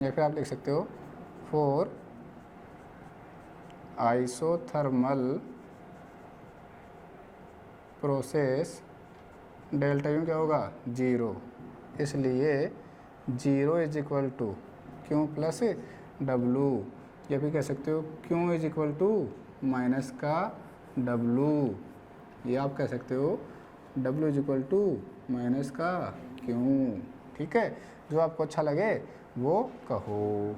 या फिर आप लिख सकते हो for isothermal process delta U क्या होगा 0, इसलिए 0 is equal to Q plus W, या फिर कह सकते हो Q is equal to minus का डब्लू, या आप कह सकते हो W is equal to minus का क्यू। ठीक है, जो आपको अच्छा लगे वो कहो।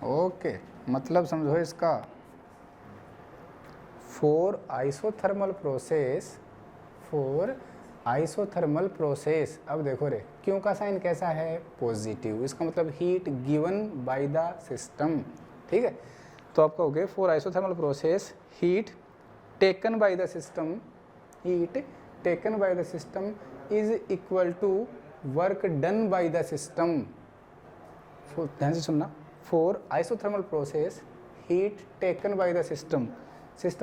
ओके, मतलब समझो इसका। फॉर आइसोथर्मल प्रोसेस, अब देखो रे क्यों का साइन कैसा है, पॉजिटिव, इसका मतलब heat given by the system. ठीक है, तो आप कहोगे for isothermal process heat taken by the system is equal to work done by the system. ध्यान से सुनना, for isothermal process heat taken by the system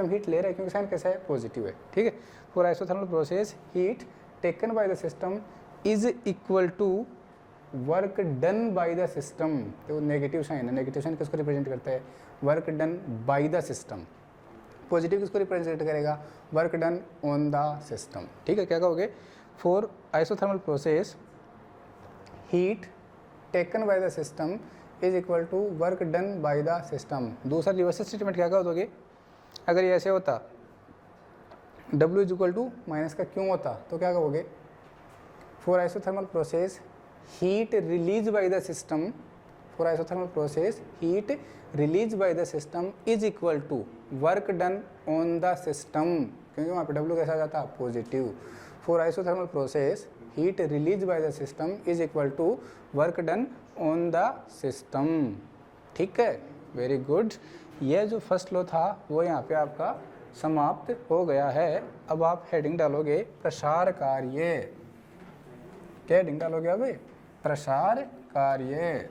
heat ले रहा है क्योंकि साइन कैसा है, पॉजिटिव है। ठीक है, for isothermal process heat taken by the system is equal to work done by the system. तो नेगेटिव साइन है, नेगेटिव साइन किसको रिप्रेजेंट करता है, work done by the system. Positive किसको रिप्रेजेंट करेगा, work done on the system. ठीक है, क्या कहोगे, for isothermal process heat taken by the system is equal to work done by the system. दूसरा रिवर्स स्टेटमेंट क्या कह दोगे, अगर ये ऐसे होता W is equal to minus का क्यों होता तो क्या कहोगे, for isothermal process heat release by the system, for isothermal process heat release by the system is equal to work done on the system, क्योंकि वहाँ पे W कैसा जाता, positive. For isothermal process heat release by the system is equal to work done on the system. ठीक है, very good. यह जो first law था वो यहाँ पे आपका समाप्त हो गया है। अब आप हेडिंग डालोगे प्रसार कार्य। क्या हेडिंग डालोगे अब, प्रसार कार्य।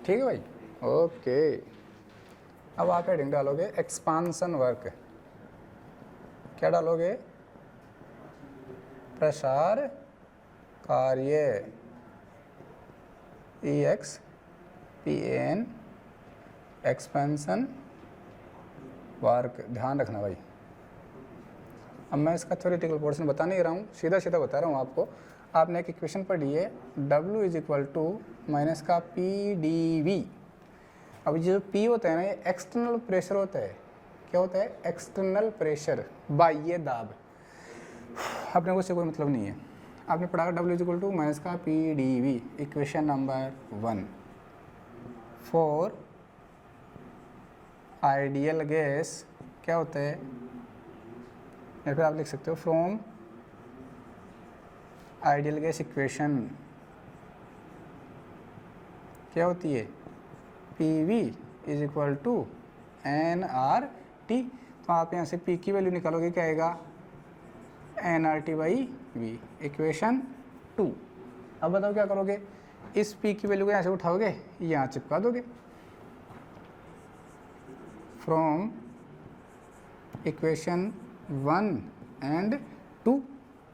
ठीक है भाई, ओके। अब आप हेडिंग डालोगे एक्सपांसन वर्क। क्या डालोगे, प्रसार कार्य, EXPAN एक्सपेंशन वर्क। ध्यान रखना भाई, अब मैं इसका थ्योरेटिकल पोर्शन बता नहीं रहा हूँ, सीधा सीधा बता रहा हूँ आपको। आपने एक इक्वेशन पढ़ी है W is equal to minus का PdV। अब ये जो P होता है ना, ये एक्सटर्नल प्रेशर होता है। क्या होता है, एक्सटर्नल प्रेशर, बाह्य दाब। अपने को इससे कोई मतलब नहीं है। आपने पढ़ा W is equal to minus का PdV, equation number 1। For ideal gas क्या होता है, या फिर आप लिख सकते हो फ्रॉम आइडियल गैस इक्वेशन क्या होती है, PV is equal to nRT। तो आप यहाँ से P की वैल्यू निकालोगे, क्या आएगा, nRT बाई V, इक्वेशन 2। अब बताओ क्या करोगे, इस P की वैल्यू को यहाँ से उठाओगे, यहाँ चिपका दोगे। From equation 1 and 2,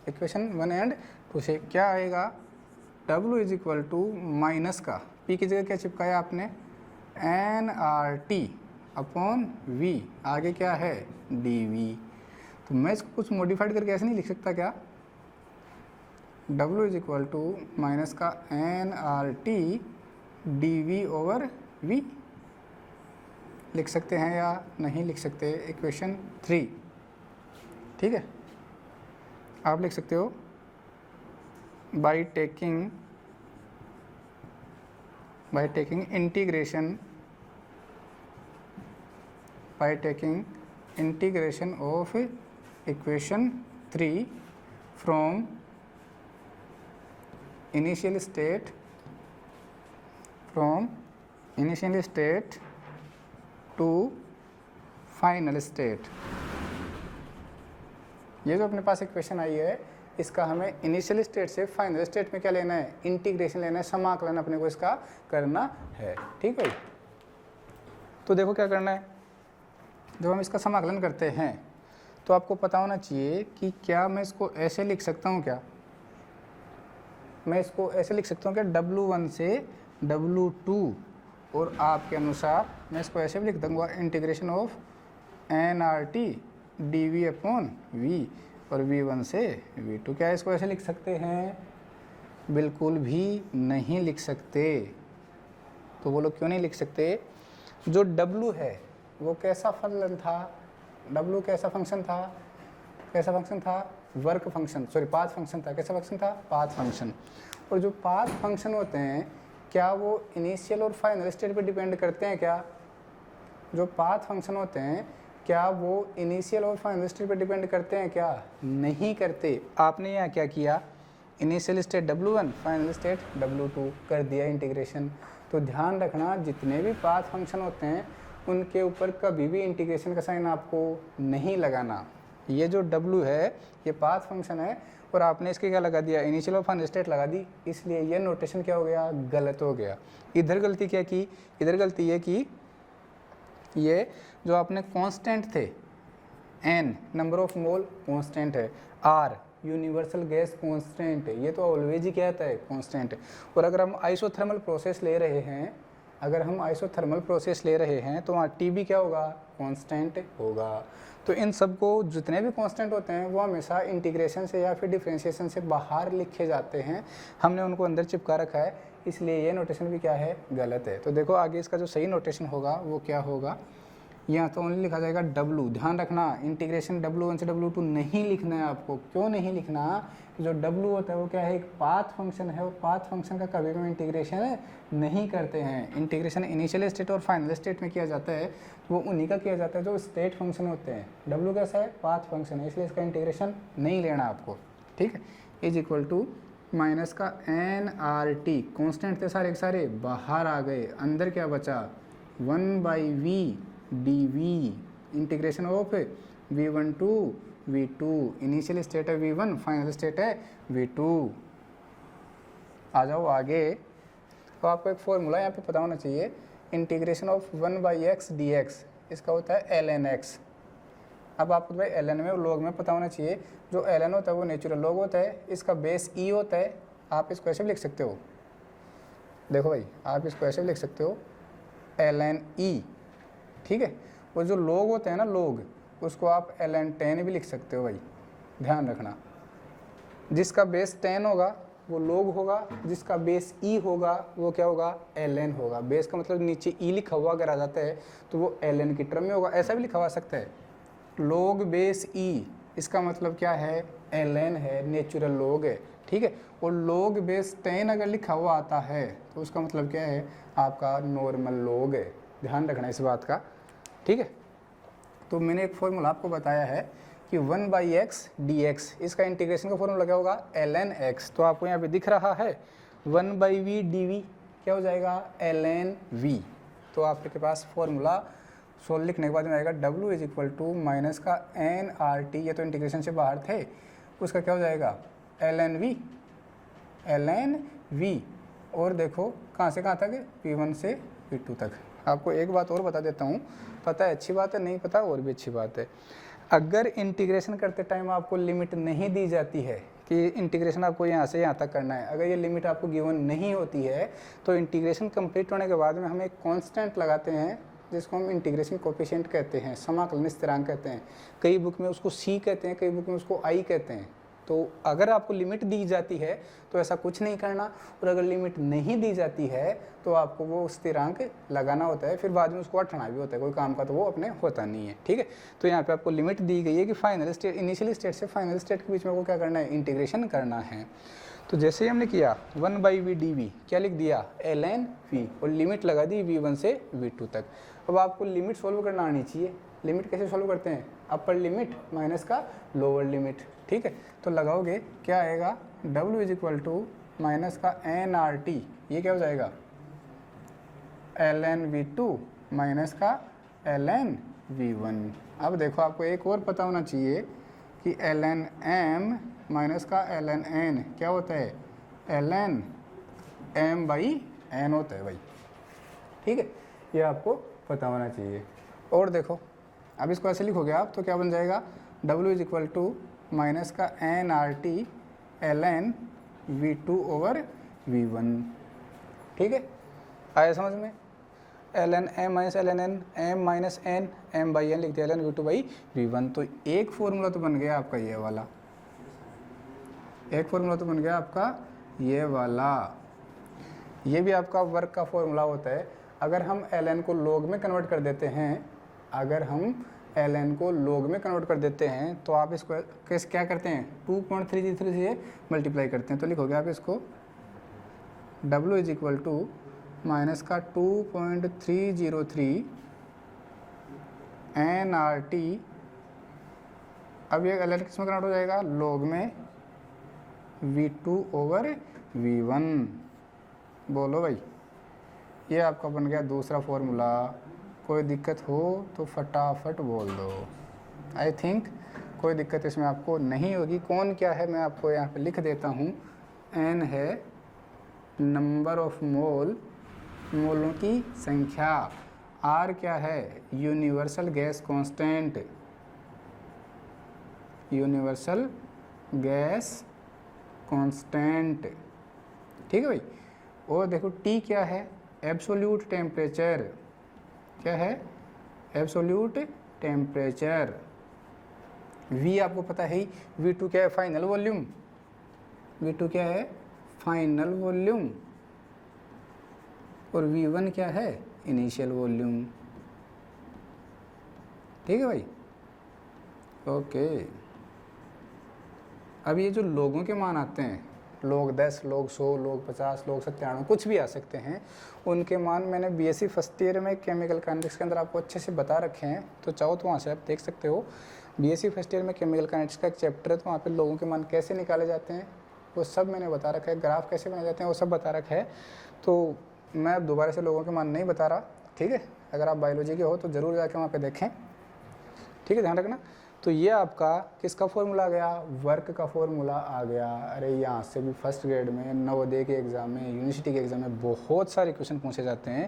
equation 1 and 2 से क्या आएगा, W is equal to minus का P की जगह क्या चिपकाया आपने, nRT अपॉन V, आगे क्या है dV। तो मैं इसको कुछ मॉडिफाइड करके ऐसे नहीं लिख सकता क्या, W is equal to minus का nRT dV ओवर V लिख सकते हैं या नहीं लिख सकते, इक्वेशन 3। ठीक है, आप लिख सकते हो by taking integration of equation 3 from initial state to final state. ये जो अपने पास इक्वेशन आई है, इसका हमें इनिशियल स्टेट से फाइनल स्टेट में क्या लेना है, इंटीग्रेशन लेना है, समाकलन अपने को इसका करना है। ठीक है, तो देखो क्या करना है, जब हम इसका समाकलन करते हैं तो आपको पता होना चाहिए कि क्या मैं इसको ऐसे लिख सकता हूँ, क्या मैं इसको ऐसे लिख सकता हूँ कि W1 से W2 और आपके अनुसार मैं इसको ऐसे भी लिख दूँगा integration of NRT dV upon V और V1 से V2। क्या इसको ऐसे लिख सकते हैं? बिल्कुल भी नहीं लिख सकते। तो वो लोग क्यों नहीं लिख सकते? जो W है वो कैसा फलन था? W कैसा फंक्शन था? कैसा फंक्शन था? Work function, sorry path function था। कैसा फंक्शन था? Path function. और जो पाथ फंक्शन होते हैं क्या वो इनिशियल और फाइनल स्टेट पे डिपेंड करते हैं क्या? जो पाथ फंक्शन होते हैं क्या वो इनिशियल और फाइनल स्टेट पे डिपेंड करते हैं क्या? नहीं करते। आपने यहाँ क्या किया? Initial state W1, final state W2 कर दिया इंटीग्रेशन। तो ध्यान रखना जितने भी पाथ फंक्शन होते हैं उनके ऊपर कभी भी इंटीग्रेशन का साइन आपको नहीं लगाना। ये जो W है ये पाथ फंक्शन है और आपने इसके क्या लगा दिया? इनिशियल और फाइनल स्टेट लगा दी, इसलिए ये नोटेशन क्या हो गया? गलत हो गया। इधर गलती क्या की? इधर गलती ये की, ये जो आपने कांस्टेंट थे n number of mole constant है, r यूनिवर्सल गैस कांस्टेंट है, ये तो ऑलवेज ही क्या आता है? कांस्टेंट है। और अगर हम आइसोथर्मल प्रोसेस ले रहे हैं, अगर हम आइसोथर्मल प्रोसेस ले रहे हैं तो वहाँ T भी क्या होगा? कांस्टेंट होगा। तो इन सब को जितने भी कांस्टेंट होते हैं वो हमेशा इंटीग्रेशन से या फिर डिफरेंशिएशन से बाहर लिखे जाते हैं, हमने उनको अंदर चिपका रखा है, इसलिए ये नोटेशन भी क्या है? गलत है। तो देखो आगे इसका जो सही नोटेशन होगा वो क्या होगा? यहाँ तो ओनली लिखा जाएगा W। ध्यान रखना इंटीग्रेशन W1 से W2 नहीं लिखना है आपको। क्यों नहीं लिखना? जो W होता है वो क्या है? एक पाथ फंक्शन है और पाथ फंक्शन का कभी भी इंटीग्रेशन नहीं करते हैं। इंटीग्रेशन इनिशियल स्टेट और फाइनल स्टेट में किया जाता है, वो उन्हीं का किया जाता है जो स्टेट फंक्शन होते हैं। W कैसा है? पाथ फंक्शन है, इसलिए इसका इंटीग्रेशन नहीं लेना आपको। ठीक है, इज इक्वल टू माइनस का NRT, कॉन्स्टेंट थे सारे के सारे बाहर आ गए, अंदर क्या बचा? 1/V dV integration of V1 to V2। Initial state है V1, फाइनल स्टेट है V2। आ जाओ आगे। तो आपको एक फॉर्मूला यहाँ पे पता होना चाहिए, इंटीग्रेशन ऑफ 1/x dx, इसका होता है ln x। अब आपको भाई ln में और log में पता होना चाहिए। जो ln होता है वो नेचुरल log होता है, इसका बेस e होता है। आप इसको ऐसे भी लिख सकते हो, देखो भाई आप इसको ऐसे भी लिख सकते हो ln e। ठीक है, वो जो log होते हैं ना log, उसको आप ln 10 भी लिख सकते हो भाई। ध्यान रखना जिसका बेस 10 होगा वो log होगा, जिसका बेस e होगा वो क्या होगा? ln होगा। बेस का मतलब नीचे e लिखा हुआ अगर आ जाता है तो वो ln की टर्म में होगा। ऐसा भी लिखा हुआ सकता है log बेस e, इसका मतलब क्या है? ln है, नेचुरल log है। ठीक है, और log बेस 10 अगर लिखा हुआ आता है तो उसका मतलब क्या है? आपका नॉर्मल log है। ध्यान रखना इस बात का। ठीक है, तो मैंने एक फॉर्मूला आपको बताया है कि 1/x dx, इसका इंटीग्रेशन का फॉर्मूला क्या होगा? ln x। तो आपको यहाँ पे दिख रहा है 1/v dv क्या हो जाएगा? ln v। तो आपके पास फॉर्मूला सोल्व लिखने के बाद में आएगा W is equal to minus का NRT, ये तो इंटीग्रेशन से बाहर थे, उसका क्या हो जाएगा? ln v। और देखो कहाँ से कहाँ तक? P1 से P2 तक। आपको एक बात और बता देता हूँ, पता है अच्छी बात है, नहीं पता और भी अच्छी बात है। अगर इंटीग्रेशन करते टाइम आपको लिमिट नहीं दी जाती है कि इंटीग्रेशन आपको यहाँ से यहाँ तक करना है, अगर ये लिमिट आपको गिवन नहीं होती है तो इंटीग्रेशन कंप्लीट होने के बाद में हम एक कांस्टेंट लगाते हैं जिसको हम इंटीग्रेशन कोफिशिएंट कहते हैं, समाकलन स्थिरांक कहते हैं। कई बुक में उसको C कहते हैं, कई बुक में उसको I कहते हैं। तो अगर आपको लिमिट दी जाती है तो ऐसा कुछ नहीं करना, और अगर लिमिट नहीं दी जाती है तो आपको वो स्थिरांक लगाना होता है, फिर बाद में उसको हटाना भी होता है, कोई काम का तो वो अपने होता नहीं है। ठीक है, तो यहाँ पे आपको लिमिट दी गई है कि फाइनल स्टेट, इनिशियल स्टेट से फाइनल स्टेट के बीच में वो क्या करना है? इंटीग्रेशन करना है। तो जैसे ही हमने किया 1/v dv, क्या लिख दिया? ln v, और लिमिट लगा दी V1 से V2 तक। अब आपको लिमिट सोल्व करना आनी चाहिए। लिमिट कैसे सोल्व करते हैं? अपर लिमिट माइनस का लोअर लिमिट। ठीक है, तो लगाओगे क्या आएगा? W is equal to minus का NRT, ये क्या हो जाएगा? ln V2 माइनस का ln V1। अब देखो आपको एक और पता होना चाहिए कि ln m माइनस का ln n क्या होता है? ln m/n होता है भाई। ठीक है, ये आपको पता होना चाहिए। और देखो अब इसको ऐसे लिखोगे आप तो क्या बन जाएगा? W is equal to minus का NRT ln V2 over V1। ठीक है, आया समझ में? ln m minus ln n, m minus n, m by n लिख दिया ln v2 बाई v1। तो एक फॉर्मूला तो बन गया आपका ये वाला, एक फॉर्मूला तो बन गया आपका ये वाला। ये भी आपका वर्क का फॉर्मूला होता है। अगर हम ln को log में कन्वर्ट कर देते हैं, अगर हम ln को log में कन्वर्ट कर देते हैं तो आप इसको कैसे क्या करते हैं, 2.333 से मल्टीप्लाई करते हैं। तो लिखोगे आप इसको w is equal to minus का 2.303 nRT। अब ये ln किस में कन्वर्ट हो जाएगा, log में v2 ओवर v1। बोलो भाई, ये आपका बन गया दूसरा फॉर्मूला। कोई दिक्कत हो तो फटाफट बोल दो। आई थिंक कोई दिक्कत इसमें आपको नहीं होगी। कौन क्या है मैं आपको यहाँ पे लिख देता हूँ। n है नंबर ऑफ मोल, मोलों की संख्या। r क्या है, universal gas constant, universal gas constant. ठीक है भाई। और देखो t क्या है, एब्सोल्यूट टेम्परेचर। क्या है, एब्सोल्यूट टेम्परेचर। v आपको पता है ही, v2 क्या है, फाइनल वॉल्यूम। v2 क्या है, फाइनल वॉल्यूम। और v1 क्या है, इनिशियल वॉल्यूम। ठीक है भाई, ओके। अब ये जो लोगों के मान आते हैं, लोग 10, लोग 100, लोग 50, लोग 97, कुछ भी आ सकते हैं। उनके मान मैंने बीएससी फर्स्ट ईयर में केमिकल काइनेटिक्स के अंदर आपको अच्छे से बता रखे हैं। तो चाहो तो वहाँ से आप देख सकते हो। बीएससी फर्स्ट ईयर में केमिकल काइनेटिक्स का एक चैप्टर है, तो वहाँ पे लोगों के मान कैसे निकाले जाते हैं वो सब मैंने बता रखा है। ग्राफ कैसे बनाए जाते हैं वो सब बता रखा है। तो मैं अब दोबारा से लोगों के मान नहीं बता रहा, ठीक है। अगर आप बायोलॉजी के हो तो ज़रूर जाके वहाँ पर देखें, ठीक है, ध्यान रखना। तो ये आपका किसका फॉर्मूला आ गया, वर्क का फॉर्मूला आ गया। अरे यहाँ से भी फर्स्ट ग्रेड में, नवोदय के एग्ज़ाम में, यूनिवर्सिटी के एग्ज़ाम में बहुत सारे क्वेश्चन पूछे जाते हैं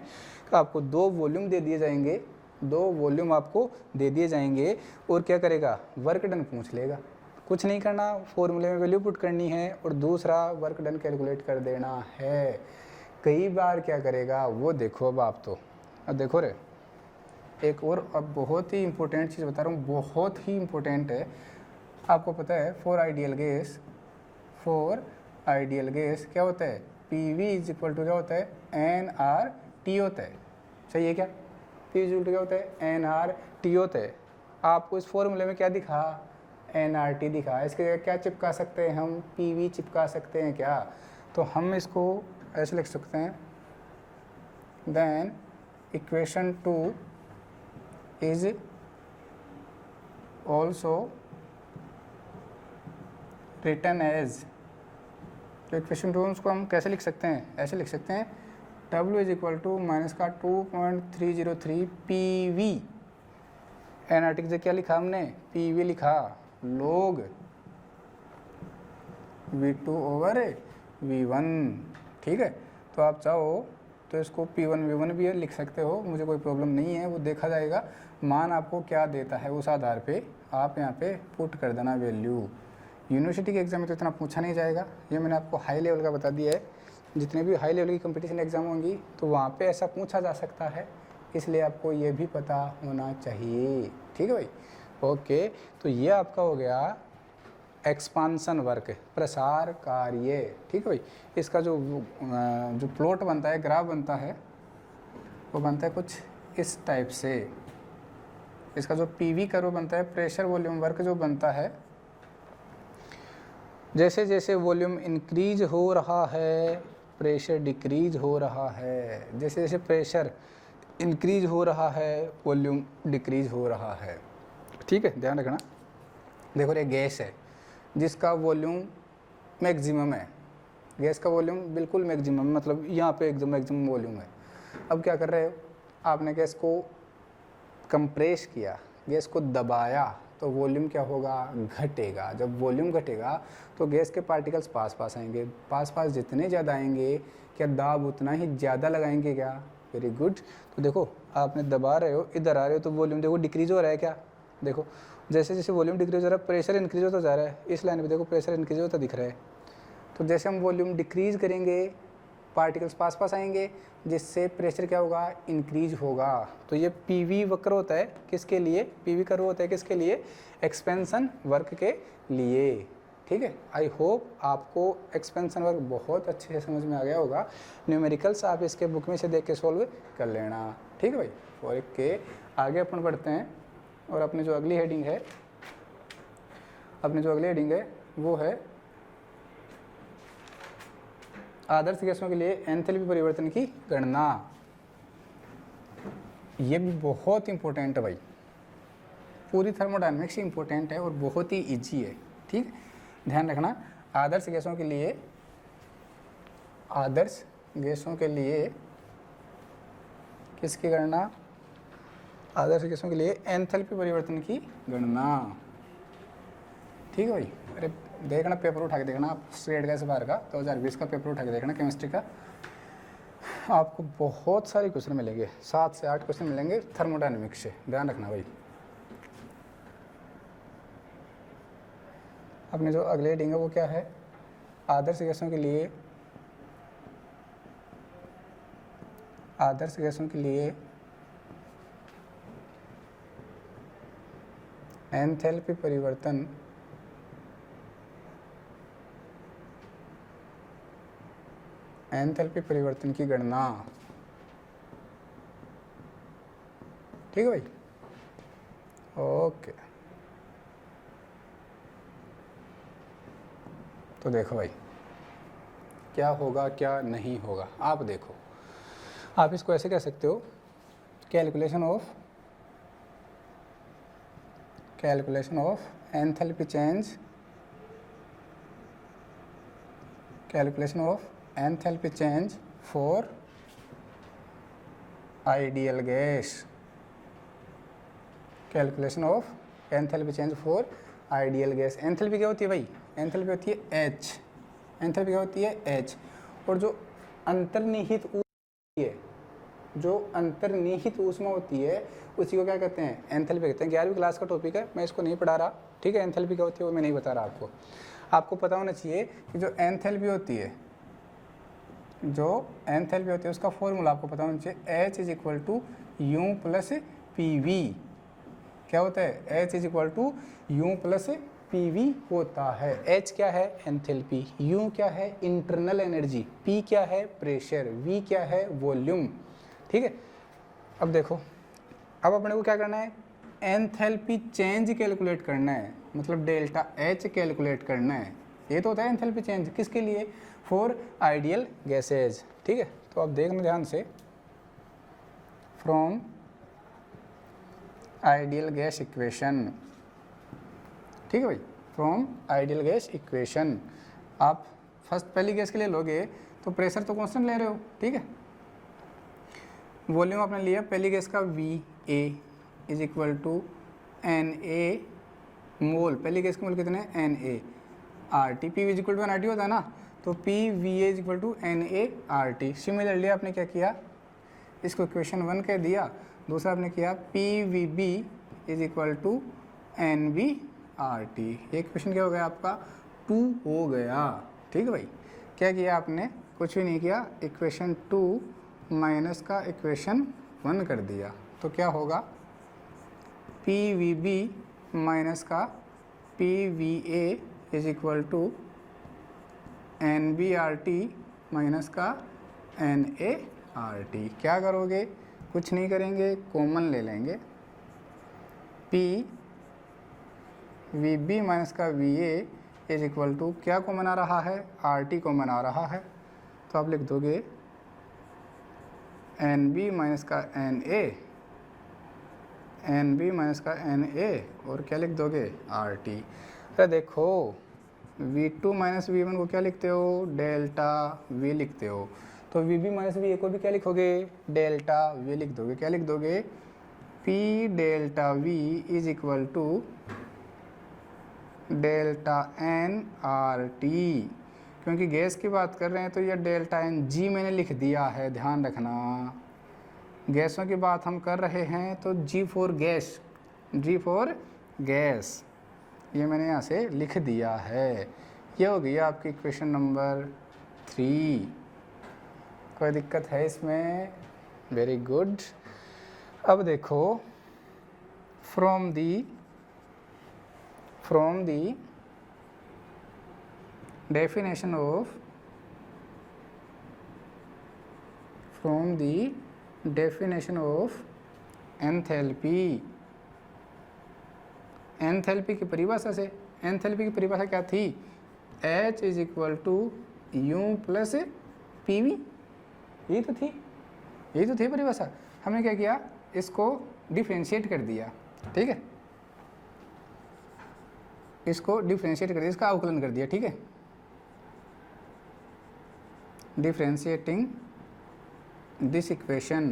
कि आपको 2 वॉल्यूम दे दिए जाएंगे, 2 वॉल्यूम आपको दे दिए जाएंगे और क्या करेगा, वर्क डन पूछ लेगा। कुछ नहीं करना, फॉर्मूले में वैल्यू पुट करनी है और दूसरा वर्क डन कैलकुलेट कर देना है। कई बार क्या करेगा वो देखो। अब आप तो अब देखो रे, एक और अब बहुत ही इंपॉर्टेंट चीज़ बता रहा हूँ, बहुत ही इंपॉर्टेंट है। आपको पता है for ideal gas, for ideal gas क्या होता है, PV इज इक्वल टू क्या होता है, nRT होता है। सही है क्या, P इज इक्वल टू क्या होता है, nRT होता है। आपको इस फॉर्मूले में क्या दिखा, nRT दिखा। इसके क्या चिपका सकते हैं हम, PV चिपका सकते हैं क्या। तो हम इसको ऐसे लिख सकते हैं, then equation 2 is also written as। तो इक्वेशन 2 उसको हम कैसे लिख सकते हैं, ऐसे लिख सकते हैं, W is equal to minus का 2.303 PV। nRT की जगह क्या लिखा हमने, PV लिखा, log V2 ओवर V1। ठीक है। तो आप चाहो तो इसको P1 V1 भी लिख सकते हो, मुझे कोई प्रॉब्लम नहीं है। वो देखा जाएगा मान आपको क्या देता है, उस आधार पे आप यहाँ पे पुट कर देना वैल्यू। यूनिवर्सिटी के एग्ज़ाम में तो इतना पूछा नहीं जाएगा, ये मैंने आपको हाई लेवल का बता दिया है। जितने भी हाई लेवल की कंपटीशन एग्ज़ाम होंगी तो वहाँ पे ऐसा पूछा जा सकता है, इसलिए आपको ये भी पता होना चाहिए। ठीक है भाई, ओके। तो ये आपका हो गया एक्सपांसन वर्क, प्रसार कार्य। ठीक है भाई। इसका जो प्लॉट बनता है, ग्राफ बनता है, वो बनता है कुछ इस टाइप से। इसका जो PV कर्व बनता है, प्रेशर वॉल्यूम वर्क जो बनता है, जैसे जैसे वॉल्यूम इंक्रीज हो रहा है प्रेशर डिक्रीज हो रहा है, जैसे जैसे प्रेशर इंक्रीज हो रहा है वॉल्यूम डिक्रीज हो रहा है। ठीक है, ध्यान रखना। देखो ये गैस है जिसका वॉल्यूम मैक्सिमम है, गैस का वॉल्यूम बिल्कुल मैक्सिमम, मतलब यहाँ पे एकदम मैक्सिमम वॉल्यूम है। अब क्या कर रहे हो, आपने गैस को कंप्रेस किया, गैस को दबाया, तो वॉल्यूम क्या होगा, घटेगा। जब वॉल्यूम घटेगा तो गैस के पार्टिकल्स पास पास आएंगे, पास पास जितने ज़्यादा आएंगे क्या दाब उतना ही ज़्यादा लगाएंगे क्या। Very good. तो देखो आपने दबा रहे हो, इधर आ रहे हो तो वॉल्यूम देखो डिक्रीज हो रहा है क्या, देखो जैसे जैसे वॉल्यूम डिक्रीज हो रहा है प्रेशर इंक्रीज होता जा रहा है। इस लाइन पे देखो प्रेशर इंक्रीज होता दिख रहा है। तो जैसे हम वॉल्यूम डिक्रीज करेंगे पार्टिकल्स पास पास आएंगे, जिससे प्रेशर क्या होगा, इंक्रीज होगा। तो ये पीवी वक्र होता है किसके लिए, पीवी कर्व होता है किसके लिए, एक्सपेंशन वर्क के लिए। ठीक है, आई होप आपको एक्सपेंशन वर्क बहुत अच्छे से समझ में आ गया होगा। न्यूमेरिकल्स आप इसके बुक में से देख के सॉल्व कर लेना। ठीक है भाई, और एक के आगे अपन बढ़ते हैं, और अपनी जो अगली हेडिंग है, वो है आदर्श गैसों के लिए एंथैल्पी परिवर्तन की गणना। ये भी बहुत इंपॉर्टेंट है भाई, पूरी थर्मोडायनेमिक्स से इंपॉर्टेंट है और बहुत ही इजी है। ठीक है, ध्यान रखना। आदर्श गैसों के लिए किसकी गणना, आदर्श गैसों के लिए एंथैल्पी परिवर्तन की गणना। ठीक है भाई, अरे देखना पेपर उठा के देखना आप, स्टेट गैस बार का 2020 का पेपर उठा के देखना केमिस्ट्री का, आपको बहुत सारे क्वेश्चन मिलेंगे, 7 से 8 क्वेश्चन मिलेंगे थर्मोडायनेमिक्स से, ध्यान रखना भाई। अपने जो अगले हेडिंग है वो क्या है, आदर्श गैसों के लिए एंथैल्पी परिवर्तन की गणना। ठीक है भाई, ओके। तो देखो भाई क्या होगा क्या नहीं होगा, आप देखो, आप इसको ऐसे कह सकते हो, calculation of enthalpy change for ideal gas. Calculation of enthalpy change for ideal gas. Enthalpy क्या होती है भाई, एंथैल्पी होती है H। एंथैल्पी क्या होती है H। और जो अंतर्निहित ऊष्मा होती है उसी को क्या कहते हैं, एंथैल्पी कहते हैं। 11वीं क्लास का टॉपिक है, मैं इसको नहीं पढ़ा रहा। ठीक है, एंथैल्पी क्या होती है वो मैं नहीं बता रहा आपको पता होना चाहिए कि जो एंथैल्पी होती है उसका फॉर्मूला आपको पता होना चाहिए, H = U + PV। क्या होता है, H = U + PV होता है। H क्या है, एंथैल्पी, U क्या है, इंटरनल एनर्जी, P क्या है, प्रेशर, V क्या है, वॉल्यूम। ठीक है, अब देखो, अब अपने को क्या करना है, एंथैल्पी चेंज कैलकुलेट करना है, मतलब डेल्टा H कैलकुलेट करना है। ये तो होता है एंथैल्पी चेंज, किसके लिए, फॉर आइडियल गैसेज। ठीक है, तो अब देखना ध्यान से, फ्रॉम आइडियल गैस इक्वेशन। ठीक है भाई, फ्रॉम आइडियल गैस इक्वेशन आप पहली गैस के लिए लोगे तो प्रेशर तो कांस्टेंट ले रहे हो। ठीक है, वॉल्यूम आपने लिया पहली गैस का VA = NA मोल, पहली गैस के मोल कितने हैं, NA RT। PV = NRT होता है ना, तो PVA = NA/RT। सिमिलरली आपने क्या किया, इसको इक्वेशन 1 कह दिया, दूसरा आपने किया PVB = NB/RT। ये इक्वेशन क्या हो गया आपका, 2 हो गया। ठीक है भाई, क्या किया आपने, कुछ भी नहीं किया, इक्वेशन 2 माइनस का इक्वेशन 1 कर दिया, तो क्या होगा, PVB माइनस का PVA = NB/RT माइनस का NA/RT। क्या करोगे, कुछ नहीं करेंगे, कॉमन ले लेंगे, PVB माइनस का VA = क्या कॉमन आ रहा है, RT कॉमन आ रहा है, तो आप लिख दोगे NB माइनस का NA और क्या लिख दोगे, RT। अरे देखो, V2 माइनस V1 को क्या लिखते हो, डेल्टा V लिखते हो, तो VB माइनस VA को भी क्या लिखोगे, डेल्टा V लिख दोगे। क्या लिख दोगे, P delta V = delta NRT। क्योंकि गैस की बात कर रहे हैं तो ये डेल्टा NG मैंने लिख दिया है, ध्यान रखना। गैसों की बात हम कर रहे हैं तो G फॉर गैस, ये मैंने यहाँ से लिख दिया है। ये हो गई आपकी इक्वेशन नंबर 3। कोई दिक्कत है इसमें? Very good. अब देखो, from the definition of enthalpy, enthalpy की परिभाषा से, एंथैल्पी की परिभाषा क्या थी? H is equal to U plus P V, यही तो थी परिभाषा। हमने क्या किया, इसको डिफ्रेंशिएट कर दिया, ठीक है, इसको डिफ्रेंशिएट कर दिया, इसका अवकलन कर दिया, ठीक है, डिफ्रेंशिएटिंग दिस इक्वेशन।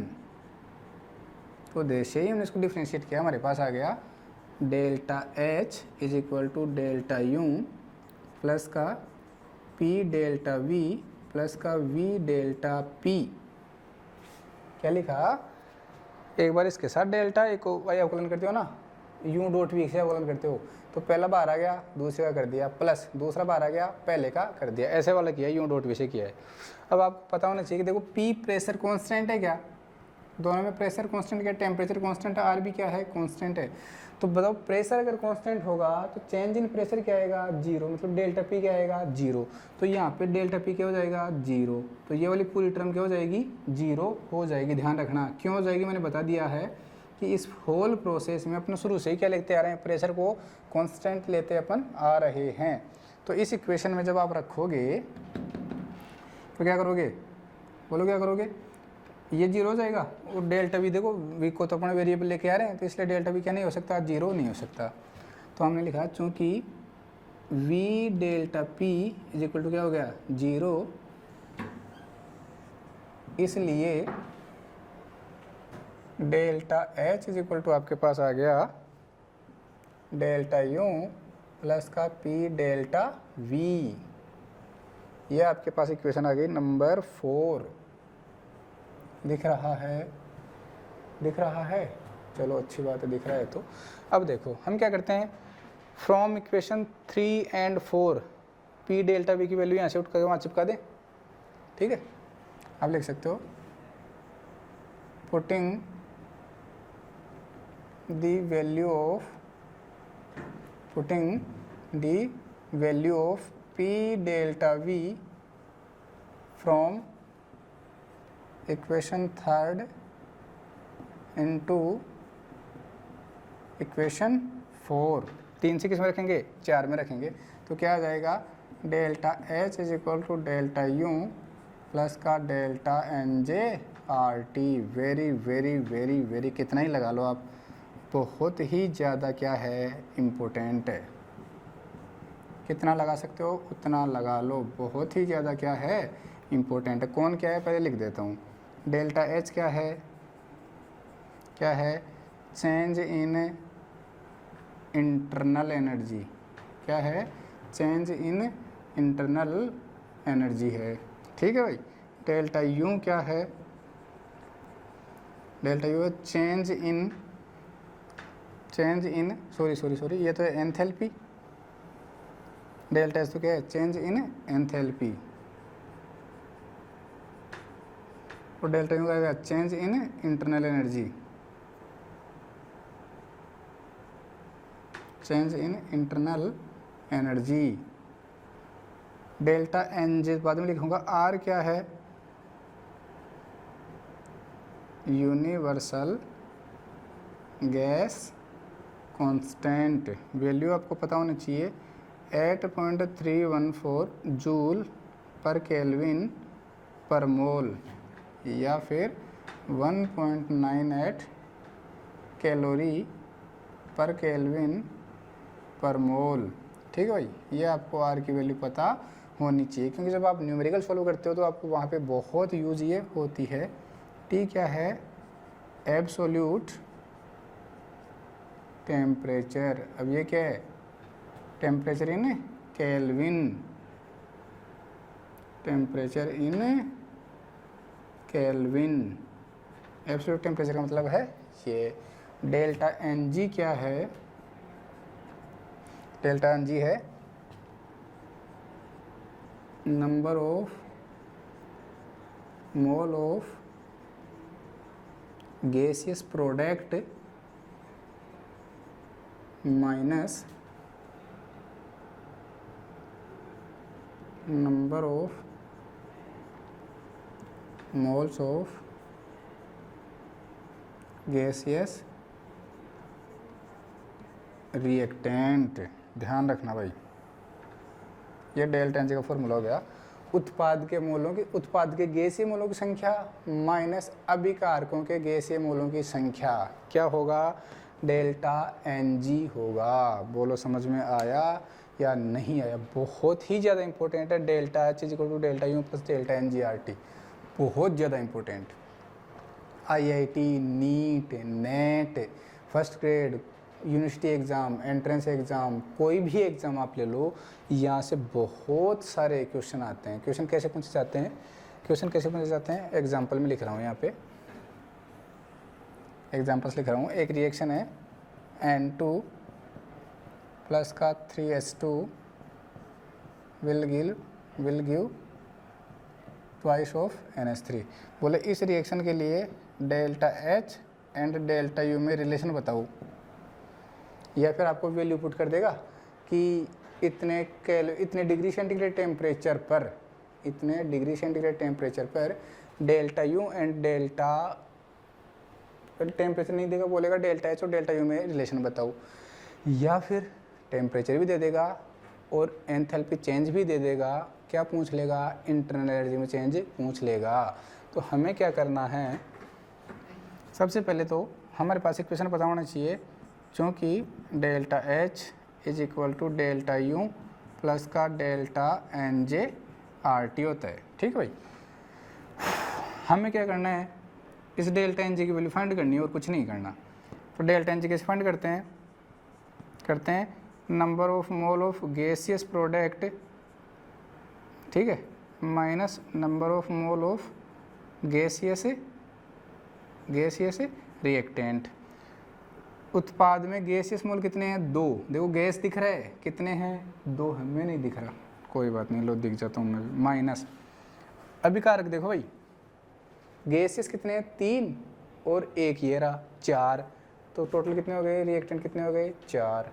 तो जैसे ही हमने इसको डिफ्रेंशिएट किया, हमारे पास आ गया delta H is equal to delta U plus का पी डेल्टा वी प्लस का वी डेल्टा पी। क्या लिखा? एक बार इसके साथ डेल्टा, एक वाई अवकलन करते हो ना, यू डॉट वी से अवकलन करते हो, तो पहला बार आ गया, दूसरे का कर दिया, प्लस दूसरा बार आ गया, पहले का कर दिया, ऐसे वाला किया, यू डॉट वी से किया है। अब आपको पता होना चाहिए कि देखो पी प्रेशर कांस्टेंट है क्या, दोनों में प्रेशर कांस्टेंट क्या, टेम्परेचर कांस्टेंट है, आर भी क्या है, कांस्टेंट है। तो बताओ प्रेशर अगर कांस्टेंट होगा तो चेंज इन प्रेशर क्या आएगा? जीरो, मतलब डेल्टा पी क्या आएगा? जीरो। तो यहाँ पे डेल्टा पी क्या हो जाएगा? जीरो। तो ये वाली पूरी टर्म क्या हो जाएगी? जीरो हो जाएगी। ध्यान रखना क्यों हो जाएगी, मैंने बता दिया है कि इस होल प्रोसेस में अपना शुरू से ही क्या लेते आ रहे हैं, प्रेशर को कांस्टेंट लेते अपन आ रहे हैं। तो इस इक्वेशन में जब आप रखोगे तो क्या करोगे, बोलो क्या करोगे? ये जीरो हो जाएगा और डेल्टा वी, देखो वी को तो अपना वेरिएबल लेके आ रहे हैं, तो इसलिए डेल्टा वी क्या नहीं हो सकता? जीरो नहीं हो सकता। तो हमने लिखा चूँकि V delta P is equal to क्या हो गया? जीरो, इसलिए delta H is equal to आपके पास आ गया डेल्टा यू प्लस का पी डेल्टा वी। ये आपके पास इक्वेशन आ गई नंबर 4। दिख रहा है? चलो अच्छी बात है, दिख रहा है। तो अब देखो हम क्या करते हैं, from equation 3 and 4 P delta we की वैल्यू यहाँ से उठ कर वहाँ चिपका दें, ठीक है। आप लिख सकते हो putting the value of P delta we from equation 3 into equation 4। 3 से किस में रखेंगे? 4 में रखेंगे। तो क्या आ जाएगा? Delta H is equal to delta U plus का delta N J R T. Very very very very, कितना ही लगा लो आप, बहुत ही ज़्यादा क्या है, इम्पोर्टेंट है। कितना लगा सकते हो उतना लगा लो, बहुत ही ज़्यादा क्या है, इम्पोर्टेंट है। कौन क्या है पहले लिख देता हूँ। डेल्टा एच क्या है? Change in internal energy. क्या है? चेंज इन इंटरनल एनर्जी है, ठीक है भाई। डेल्टा यू क्या है? डेल्टा यू है चेंज इन सॉरी ये तो है एंथैल्पी। डेल्टा एच तो क्या है? Change in enthalpy. और डेल्टा यू का change in internal energy, change in internal energy. Delta N J बाद में लिखूंगा। आर क्या है? Universal gas constant. वैल्यू आपको पता होनी चाहिए 8.314 जूल पर केल्विन पर मोल या फिर 1.98 कैलोरी पर केल्विन पर मोल, ठीक है भाई। ये आपको आर की वैल्यू पता होनी चाहिए, क्योंकि जब आप न्यूमेरिकल सॉल्व करते हो तो आपको वहाँ पे बहुत यूज ये होती है। टी क्या है? Absolute temperature. अब ये क्या है? Temperature in kelvin, temperature in kelvin. Absolute temperature का मतलब है ये। डेल्टा एन जी क्या है? डेल्टा एन जी है number mole of gaseous product minus number of moles of gaseous reactant। ध्यान रखना भाई, ये डेल्टा एन जी का फॉर्मूला हो गया। उत्पाद के मोलों की, उत्पाद के गैसीय मोलों की संख्या माइनस अभिकारकों के गैसीय मोलों की संख्या क्या होगा? डेल्टा एन जी होगा। बोलो समझ में आया या नहीं आया? बहुत ही ज़्यादा इंपॉर्टेंट है। Delta H is equal to delta U plus delta N G R T, बहुत ज़्यादा important. IIT, NEET, NET, first grade, university exam, entrance exam, कोई भी एग्ज़ाम आप ले लो, यहाँ से बहुत सारे क्वेश्चन आते हैं। क्वेश्चन कैसे पूछे जाते हैं? क्वेश्चन कैसे पूछे जाते हैं? एग्जाम्पल में लिख रहा हूँ, यहाँ पे एग्जाम्पल्स लिख रहा हूँ। एक रिएक्शन है N2 प्लस का 3H2 will give twice of NH3। बोले इस रिएक्शन के लिए delta H and delta U में रिलेशन बताओ, या फिर आपको वैल्यू पुट कर देगा कि इतने डिग्री सेंटीग्रेड टेम्परेचर पर, इतने डिग्री सेंटीग्रेड टेम्परेचर पर delta U and delta, temperature नहीं देगा, बोलेगा डेल्टा एच और डेल्टा यू में रिलेशन बताओ, या फिर टेम्परेचर भी दे देगा और एंथैल्पी चेंज भी दे देगा। क्या पूछ लेगा? इंटरनल एनर्जी में चेंज पूछ लेगा। तो हमें क्या करना है? सबसे पहले तो हमारे पास इक्वेशन पता होना चाहिए, क्योंकि delta H is equal to delta U plus का delta N J R T होता है। ठीक है भाई, हमें क्या करना है? इस डेल्टा एन जे की वैल्यू फाइंड करनी है और कुछ नहीं करना। तो डेल्टा एन जे कैसे फाइंड करते हैं? Number of mole of gaseous product, ठीक है, minus number of mole of gaseous reactant. उत्पाद में गैसियस मोल कितने हैं? 2। देखो गैस दिख रहा है, कितने हैं? 2 हमें नहीं दिख रहा, कोई बात नहीं, लो दिख जाता हूँ मैं। माइनस अभिकारक देखो भाई, गैसियस कितने हैं? 3 और 1 ये रहा 4, तो टोटल कितने हो गए? रिएक्टेंट कितने हो गए? 4।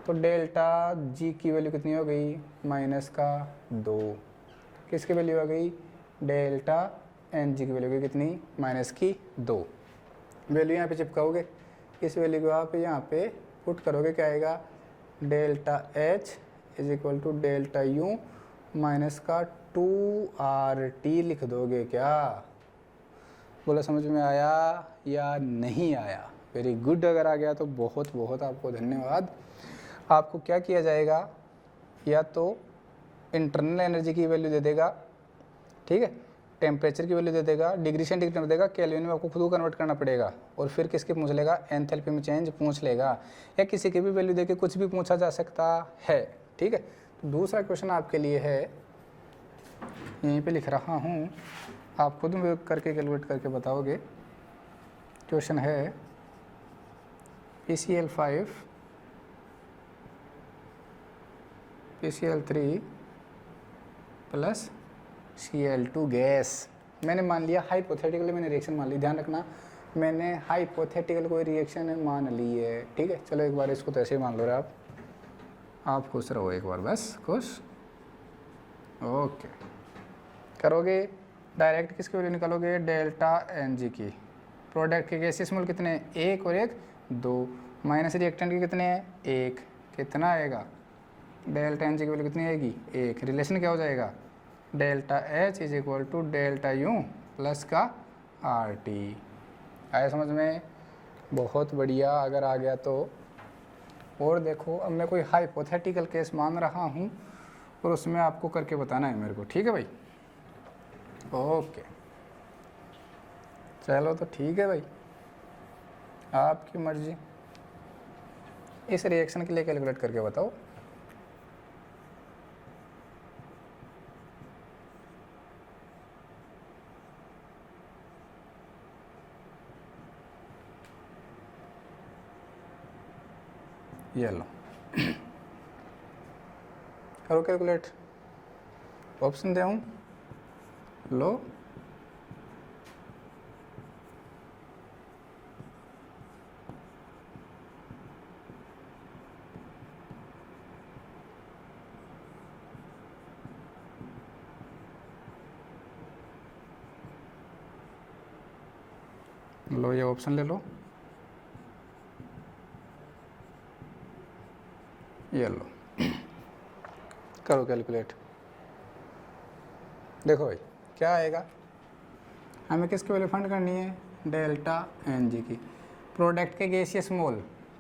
तो डेल्टा जी की वैल्यू कितनी हो गई? माइनस का 2। किसकी वैल्यू आ गई? डेल्टा एन जी की वैल्यू कितनी? माइनस की 2। वैल्यू यहाँ पे चिपकाओगे, इस वैल्यू को आप यहाँ पे पुट करोगे, क्या आएगा? Delta H is equal to delta U minus का 2RT लिख दोगे क्या? बोला समझ में आया या नहीं आया? वेरी गुड, अगर आ गया तो बहुत बहुत आपको धन्यवाद। आपको क्या किया जाएगा? या तो इंटरनल एनर्जी की वैल्यू दे देगा, ठीक है, टेम्परेचर की वैल्यू दे देगा, डिग्री सेंटीग्रेड में देगा, केल्विन में आपको खुद कन्वर्ट करना पड़ेगा, और फिर किसके पूछ लेगा? एंथैल्पी में चेंज पूछ लेगा, या किसी की भी वैल्यू देके कुछ भी पूछा जा सकता है। ठीक है, तो दूसरा क्वेश्चन आपके लिए है, यहीं पे लिख रहा हूँ, आप खुद में करके कैलकुलेट करके बताओगे। क्वेश्चन है PCl5 PCl3 plus Cl2 gas. मैंने मान लिया हाइपोथेटिकली, मैंने रिएक्शन मान ली, ध्यान रखना, मैंने हाइपोथेटिकल कोई रिएक्शन मान ली है। ठीक है, चलो एक बार इसको तो ऐसे ही मान लो रहे आप खुश रहो एक बार, बस खुश। ओके, करोगे डायरेक्ट किसकी वैल्यू निकालोगे? डेल्टा एन जी की। प्रोडक्ट के गैसियस मोल कितने? 1 और 1 2, माइनस रिएक्टेंट के कितने हैं? 1। कितना आएगा? डेल्टा एन जी की वैल्यू कितनी आएगी? 1। रिलेशन क्या हो जाएगा? Delta H is equal to delta U plus का आर टी। आया समझ में? बहुत बढ़िया, अगर आ गया तो। और देखो, अब मैं कोई हाइपोथेटिकल केस मान रहा हूँ और उसमें आपको करके बताना है मेरे को। ठीक है भाई? ओके, चलो तो ठीक है भाई, आपकी मर्जी। इस रिएक्शन के लिए कैलकुलेट करके बताओ। ये लो, करो कैलकुलेट। ऑप्शन दे हूँ, लो लो ये ऑप्शन ले लो, ये लो, करो कैलकुलेट। देखो भाई क्या आएगा, हमें किसकी वैल्यू फाइंड करनी है, डेल्टा एन जी की। प्रोडक्ट के गैसियस मोल,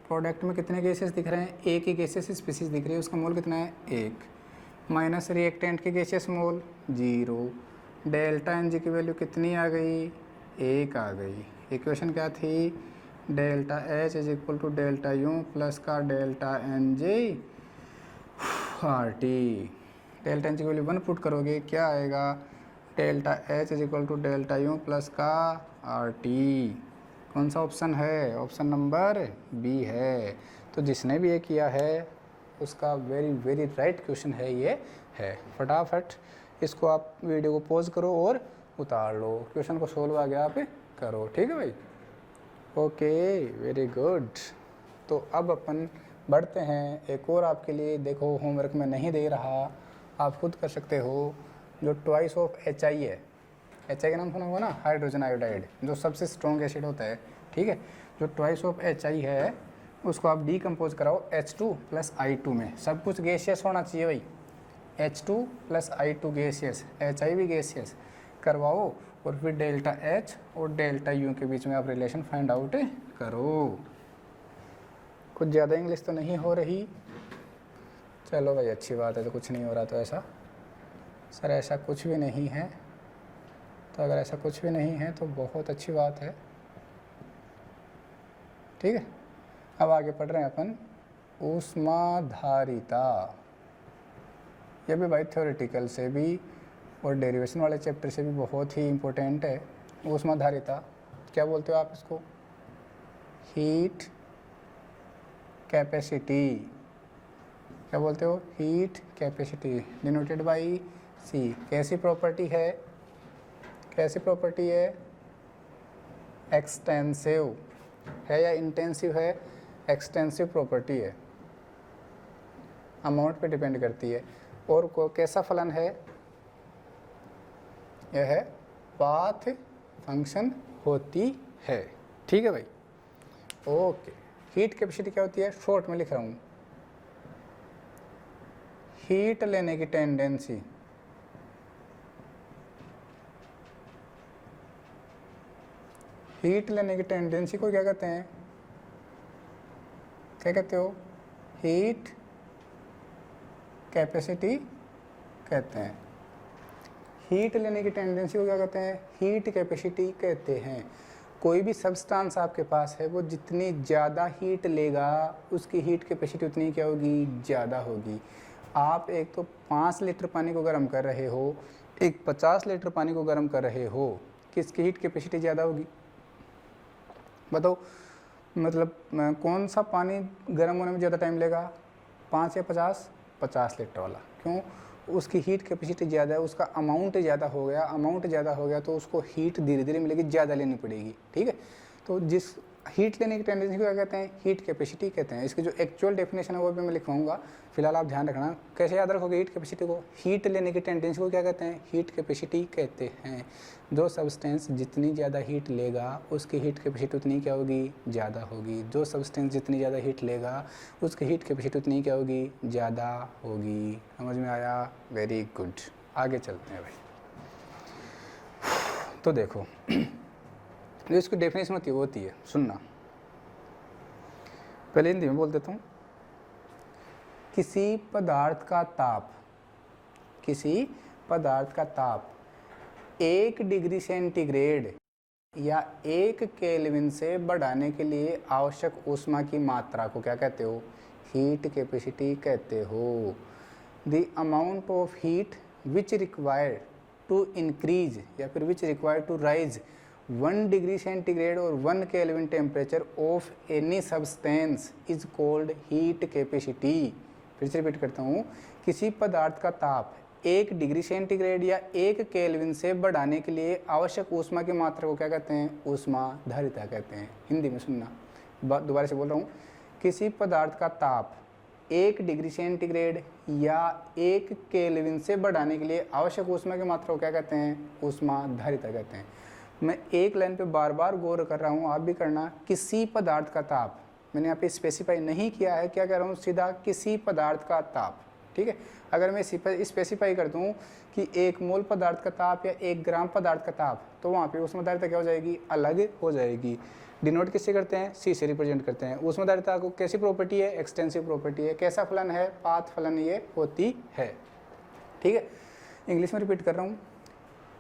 प्रोडक्ट में कितने गैसेस दिख रहे हैं, एक ही गैसियस स्पीसीज दिख रही है, उसका मोल कितना है, एक। माइनस रिएक्टेंट के गैसियस मोल 0। डेल्टा एन जी की वैल्यू कितनी आ गई, एक आ गई। इक्वेशन क्या थी, delta H is equal to delta U plus का delta N G R T. Delta N G की वैल्यू 1 पुट करोगे, क्या आएगा, delta H is equal to delta U plus का आर टी। कौन सा ऑप्शन है, ऑप्शन नंबर बी है। तो जिसने भी ये किया है उसका वेरी वेरी राइट क्वेश्चन है ये है। फटाफट इसको आप वीडियो को पॉज करो और उतार लो, क्वेश्चन को सोल्व आ गया आप करो, ठीक है भाई। Okay very good. तो अब अपन बढ़ते हैं एक और आपके लिए, देखो होमवर्क में नहीं दे रहा, आप खुद कर सकते हो। जो ट्वाइस ऑफ एच आई है, एच आई का नाम सुना होगा ना, हाइड्रोजन आयोडाइड, जो सबसे स्ट्रॉन्ग एसिड होता है, ठीक है। जो ट्वाइस ऑफ एच आई है उसको आप डीकम्पोज कराओ H2 प्लस I2 में। सब कुछ गैसियस होना चाहिए भाई, H2 plus I2 gaseous, HI भी गैसियस करवाओ, और फिर डेल्टा H और डेल्टा U के बीच में आप रिलेशन फाइंड आउट करो। कुछ ज़्यादा इंग्लिश तो नहीं हो रही, चलो भाई अच्छी बात है। तो कुछ नहीं हो रहा तो ऐसा, सर ऐसा कुछ भी नहीं है, तो अगर ऐसा कुछ भी नहीं है तो बहुत अच्छी बात है, ठीक है। अब आगे पढ़ रहे हैं अपन ऊष्माधारिता। ये भी भाई थ्योरेटिकल से भी और डेरिवेशन वाले चैप्टर से भी बहुत ही इम्पोर्टेंट है। ऊष्माधारिता क्या बोलते हो आप इसको, हीट कैपेसिटी, क्या बोलते हो, हीट कैपेसिटी, डिनोटेड बाई सी। कैसी प्रॉपर्टी है, कैसी प्रॉपर्टी है, एक्सटेंसिव है या इंटेंसिव है, एक्सटेंसिव प्रॉपर्टी है, अमाउंट पे डिपेंड करती है। और कैसा फलन है, यह है पाथ फंक्शन होती है, ठीक है भाई। ओके, हीट कैपेसिटी क्या होती है, शॉर्ट में लिख रहा हूँ, हीट लेने की टेंडेंसी, हीट लेने की टेंडेंसी को क्या कहते हैं, क्या कहते हो, हीट कैपेसिटी कहते हैं। हीट लेने की टेंडेंसी को क्या कहते हैं, हीट कैपेसिटी कहते हैं। कोई भी सब्सटेंस आपके पास है वो जितनी ज़्यादा हीट लेगा उसकी हीट कैपेसिटी उतनी क्या होगी, ज़्यादा होगी। आप एक तो 5 लीटर पानी को गर्म कर रहे हो, एक 50 लीटर पानी को गर्म कर रहे हो, किसकी हीट कैपेसिटी ज़्यादा होगी बताओ। मतलब कौन सा पानी गर्म होने में ज़्यादा टाइम लेगा, 5 या 50, 50 लीटर वाला। क्यों, उसकी हीट कैपेसिटी ज़्यादा है, उसका अमाउंट ज़्यादा हो गया, अमाउंट ज़्यादा हो गया तो उसको हीट धीरे धीरे मिलेगी, ज़्यादा लेनी पड़ेगी, ठीक है। तो जिस हीट लेने की टेंडेंसी को क्या कहते हैं, हीट कैपेसिटी कहते हैं। इसकी जो एक्चुअल डेफिनेशन है वो भी मैं लिखवाऊंगा, फिलहाल आप ध्यान रखना। कैसे याद रखोगे हीट कैपेसिटी को, हीट लेने की टेंडेंसी को क्या कहते हैं, हीट कैपेसिटी कहते हैं। जो सब्सटेंस जितनी ज़्यादा हीट लेगा उसकी हीट कैपेसिटी उतनी क्या होगी, ज़्यादा होगी। जो सब्सटेंस जितनी ज़्यादा हीट लेगा उसकी हीट कैपेसिटी उतनी क्या होगी, ज़्यादा होगी। समझ में आया, वेरी गुड। आगे चलते हैं भाई। तो देखो जो इसकी डेफिनेशन होती है वो होती है, सुनना, पहले हिंदी में बोल देता हूँ। किसी पदार्थ का ताप, किसी पदार्थ का ताप 1 डिग्री सेंटीग्रेड या 1 केल्विन से बढ़ाने के लिए आवश्यक ऊष्मा की मात्रा को क्या कहते हो, हीट कैपेसिटी कहते हो। The amount of heat which required to increase या फिर which required to rise 1 degree centigrade और 1 kelvin temperature of any substance is called heat capacity. फिर से रिपीट करता हूँ, किसी पदार्थ का ताप 1 डिग्री सेंटीग्रेड या 1 केल्विन से बढ़ाने के लिए आवश्यक ऊष्मा की मात्रा को क्या कहते हैं, ऊष्माधारिता कहते हैं। हिंदी में सुनना, दोबारा से बोल रहा हूँ, किसी पदार्थ का ताप 1 डिग्री सेंटीग्रेड या 1 केल्विन से बढ़ाने के लिए आवश्यक ऊष्मा की मात्रा को क्या कहते हैं, ऊष्माधारिता कहते हैं। मैं एक लाइन पे बार बार गौर कर रहा हूँ, आप भी करना। किसी पदार्थ का ताप, मैंने यहाँ पे स्पेसिफाई नहीं किया है, क्या कह रहा हूँ, सीधा किसी पदार्थ का ताप। ठीक है, अगर मैं स्पेसिफाई कर दूँ कि 1 मोल पदार्थ का ताप या 1 ग्राम पदार्थ का ताप, तो वहाँ पे ऊष्माधारिता क्या हो जाएगी, अलग हो जाएगी। डिनोट किससे करते हैं, सी से रिप्रेजेंट करते हैं। ऊष्माधारिता को कैसी प्रॉपर्टी है, एक्सटेंसिव प्रॉपर्टी है। कैसा फलन है, पाथ फलन ये होती है। ठीक है, इंग्लिश में रिपीट कर रहा हूँ।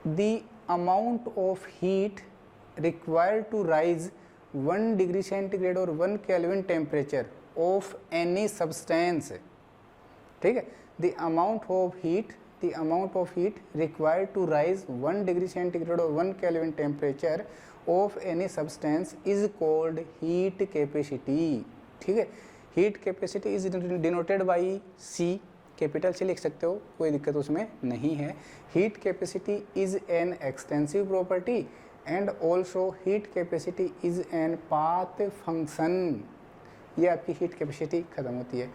The amount of heat required to rise 1 degree centigrade और 1 kelvin temperature of any substance. ठीक है, the amount of heat required to rise 1 degree centigrade और 1 kelvin temperature of any substance is called heat capacity. ठीक है, heat capacity is denoted by C, capital से लिख सकते हो, कोई दिक्कत उसमें नहीं है। Heat capacity is an extensive property and also heat capacity is an path function. ये आपकी हीट कैपेसिटी खत्म होती है।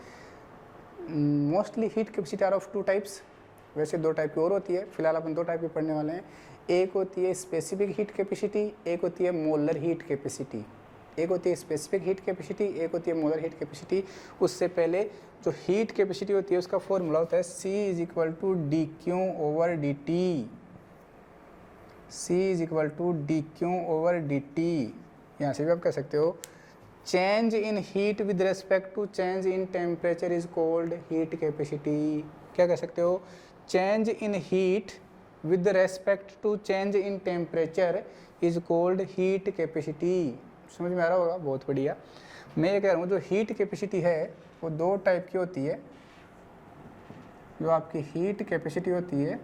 Mostly heat capacity are of 2 types, वैसे 2 टाइप की और होती है, फिलहाल अपन 2 टाइप की पढ़ने वाले हैं। एक होती है स्पेसिफिक हीट कैपेसिटी, एक होती है मोलर हीट कैपेसिटी। एक होती है स्पेसिफिक हीट कैपेसिटी, एक होती है मोलर हीट कैपेसिटी। उससे पहले जो हीट कैपेसिटी होती है उसका फॉर्मूला होता है C = dQ/dt। C = dQ/dt। यहाँ से भी आप कह सकते हो change in heat with respect to change in temperature is called heat capacity. क्या कह सकते हो, change in heat with respect to change in temperature is called heat capacity. समझ में आ रहा होगा, बहुत बढ़िया। मैं ये कह रहा हूँ जो हीट कैपेसिटी है वो 2 टाइप की होती है। जो आपकी हीट कैपेसिटी होती है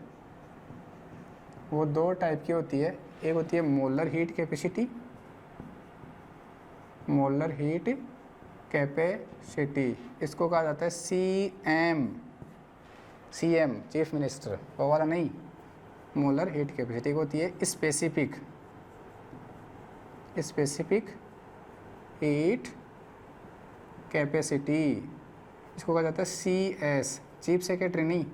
वो 2 टाइप की होती है। एक होती है molar heat capacity, molar heat capacity, इसको कहा जाता है CM चीफ मिनिस्टर, वो वाला नहीं। मोलर हीट कैपेसिटी होती है स्पेसिफिक हीट कैपेसिटी, इसको कहा जाता है CS चीफ सेक्रेटरी नहीं,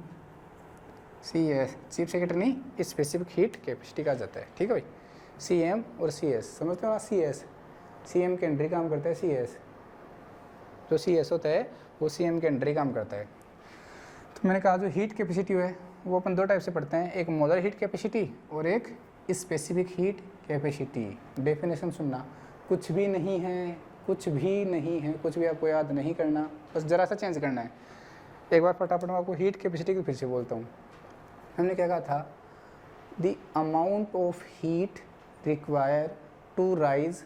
CS चीफ सेक्रेटरी नहीं, स्पेसिफिक हीट कैपेसिटी कहा जाता है। ठीक है भाई, CM और CS समझते हो। CS CM के अंडर ही काम करता है। CS जो CS होता है वो CM के अंडर ही काम करता है। तो मैंने कहा जो हीट कैपेसिटी है वो अपन 2 टाइप से पढ़ते हैं, एक मोलर हीट कैपेसिटी और एक स्पेसिफिक हीट कैपेसिटी। डेफिनेशन सुनना, कुछ भी नहीं है, कुछ भी आपको याद नहीं करना, बस ज़रा सा चेंज करना है। एक बार फटाफट मैं आपको हीट कैपेसिटी की फिर से बोलता हूँ। हमने क्या कहा था, the amount of heat require to rise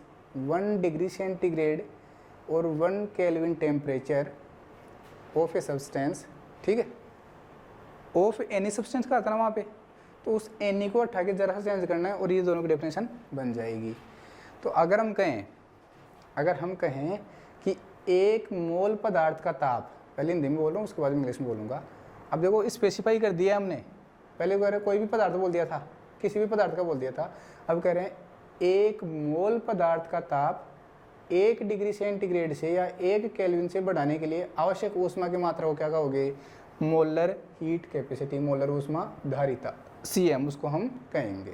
1 degree centigrade और 1 kelvin temperature of a substance. ठीक है, ऑफ एनी सब्सटेंस का आता ना वहाँ पे, तो उस एनी को हटा के जरा सा चेंज करना है और ये दोनों की डेफिनेशन बन जाएगी। तो अगर हम कहें कि 1 मोल पदार्थ का ताप, पहले हिंदी में बोल रहा हूँ उसके बाद इंग्लिश में बोलूँगा। अब देखो स्पेसिफाई कर दिया हमने, पहले कह रहे कोई भी पदार्थ बोल दिया था, किसी भी पदार्थ का बोल दिया था। अब कह रहे हैं 1 मोल पदार्थ का ताप 1 डिग्री सेंटीग्रेड से या 1 केल्विन से बढ़ाने के लिए आवश्यक ऊष्मा की मात्रा को क्या कहोगे, मोलर हीट कैपेसिटी, मोलर ऊष्मा धारिता, CM उसको हम कहेंगे।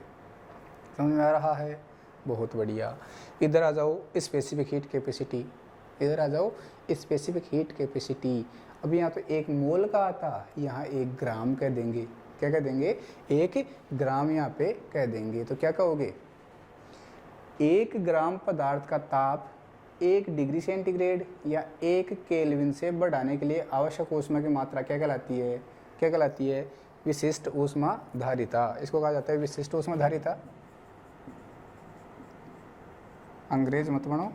समझ में आ रहा है, बहुत बढ़िया। इधर आ जाओ स्पेसिफिक हीट कैपेसिटी, इधर आ जाओ स्पेसिफिक हीट कैपेसिटी। अब यहाँ तो 1 मोल का आता, यहाँ 1 ग्राम कह देंगे। क्या कह देंगे, 1 ग्राम यहाँ पे कह देंगे। तो क्या कहोगे, 1 ग्राम पदार्थ का ताप 1 डिग्री सेंटीग्रेड या 1 केल्विन से बढ़ाने के लिए आवश्यक ऊष्मा की मात्रा क्या कहलाती है, विशिष्ट ऊष्मा धारिता। इसको कहा जाता है विशिष्ट ऊष्मा धारिता। अंग्रेज मत बनो,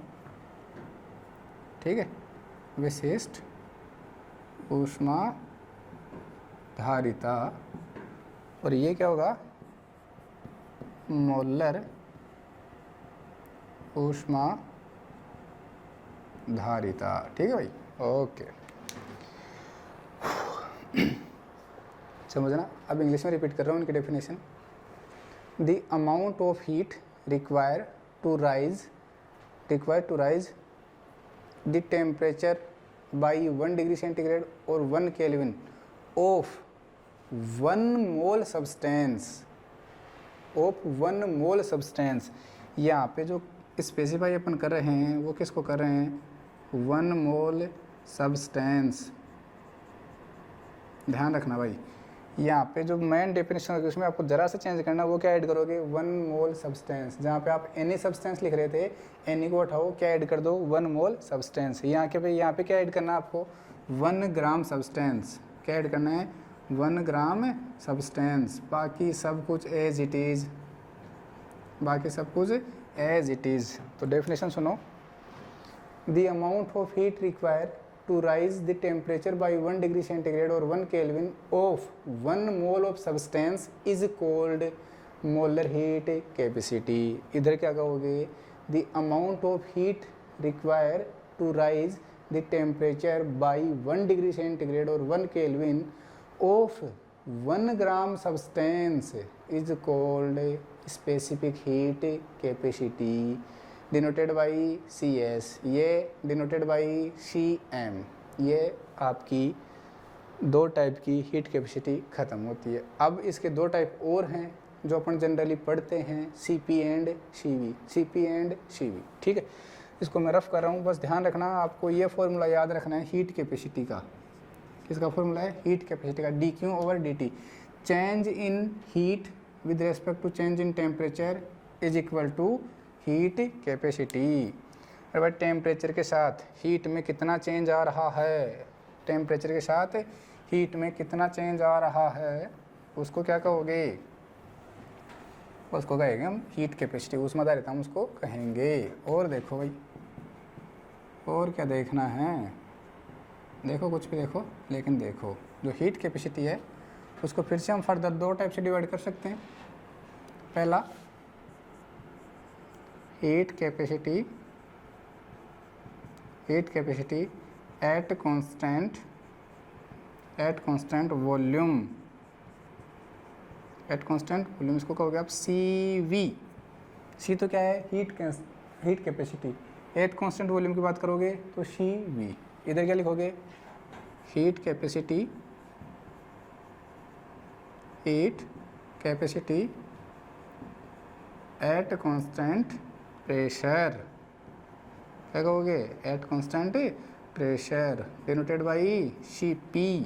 ठीक है, विशिष्ट ऊष्मा धारिता। और ये क्या होगा, मोलर ऊष्मा धारिता। ठीक है भाई, ओके। समझना। अब इंग्लिश में रिपीट कर रहा हूँ उनकी definition. The amount of heat require to rise the temperature by 1 degree centigrade और 1 kelvin of 1 mole substance of 1 mole substance. यहाँ पे जो स्पेसिफाई अपन कर रहे हैं वो किसको कर रहे हैं, 1 मोल सब्सटेंस। ध्यान रखना भाई, यहाँ पे जो मेन डेफिनेशन होगी उसमें आपको ज़रा सा चेंज करना, वो क्या ऐड करोगे, 1 मोल सब्सटेंस। जहाँ पे आप एनी सब्सटेंस लिख रहे थे, एनी को हटाओ, क्या ऐड कर दो, 1 मोल सब्सटेंस। यहाँ के पे यहाँ पे क्या ऐड करना है आपको, 1 ग्राम सब्सटेंस। क्या ऐड करना है, 1 ग्राम सब्सटेंस। बाकी सब कुछ एज इट इज़, बाकी सब कुछ एज इट इज़। तो डेफिनेशन सुनो, the amount of heat require to rise the temperature by 1 degree centigrade or 1 Kelvin of 1 mole of substance is called molar heat capacity। इधर क्या कहोगे, the amount of heat required to rise the temperature by 1 degree centigrade or 1 Kelvin of 1 gram substance is called specific heat capacity denoted by CS, ये denoted by CM। ये आपकी 2 type की heat capacity ख़त्म होती है। अब इसके 2 type और हैं जो अपन जनरली पढ़ते हैं, CP and CV, CP and CV। ठीक है, इसको मैं रफ कर रहा हूँ, बस ध्यान रखना, आपको ये फॉर्मूला याद रखना है हीट कैपेसिटी का। किसका फॉर्मूला है, हीट कैपेसिटी का, dQ/dt। Change in heat with respect to change in temperature is equal to heat capacity. अरे भाई टेम्परेचर के साथ हीट में कितना चेंज आ रहा है, टेम्परेचर के साथ हीट में कितना चेंज आ रहा है, उसको क्या कहोगे, उसको कहेंगे हम हीट कैपेसिटी। उसमें आधारित हम उसको कहेंगे। और देखो भाई, और क्या देखना है, देखो कुछ भी देखो, लेकिन देखो जो हीट कैपेसिटी है उसको फिर से हम फर्दर 2 टाइप से डिवाइड कर सकते हैं। पहला, heat capacity at constant volume, इसको कहोगे आप CV। C तो क्या है, heat capacity. At constant volume की बात करोगे तो CV। इधर क्या लिखोगे, heat capacity at constant pressure. क्या कहोगे, at constant pressure, denoted by CP।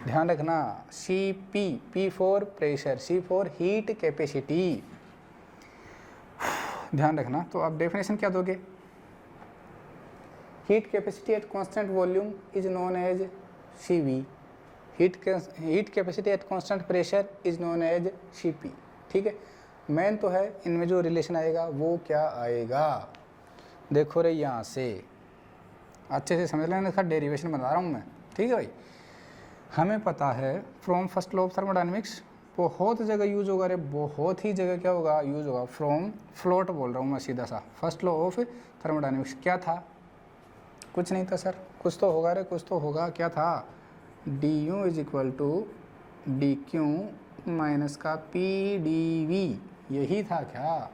ध्यान रखना, CP, P for pressure, C for heat capacity. ध्यान रखना। तो आप डेफिनेशन क्या दोगे, heat capacity at constant volume is known as CV, heat capacity at constant pressure is known as CP। ठीक है, मेन तो है, इनमें जो रिलेशन आएगा वो क्या आएगा, देखो रे यहाँ से अच्छे से समझ लेना, इसका डेरिवेशन बता रहा हूँ मैं। ठीक है भाई, हमें पता है from first law of thermodynamics बहुत जगह यूज होगा, रे बहुत ही जगह क्या होगा, यूज होगा। फ्रॉम फ्लोट बोल रहा हूँ मैं सीधा सा, फर्स्ट लॉ ऑफ थर्मोडायनेमिक्स क्या था, कुछ नहीं था सर, कुछ तो होगा रे, कुछ तो होगा। क्या था, du is equal to DQ minus का PdV, यही था क्या,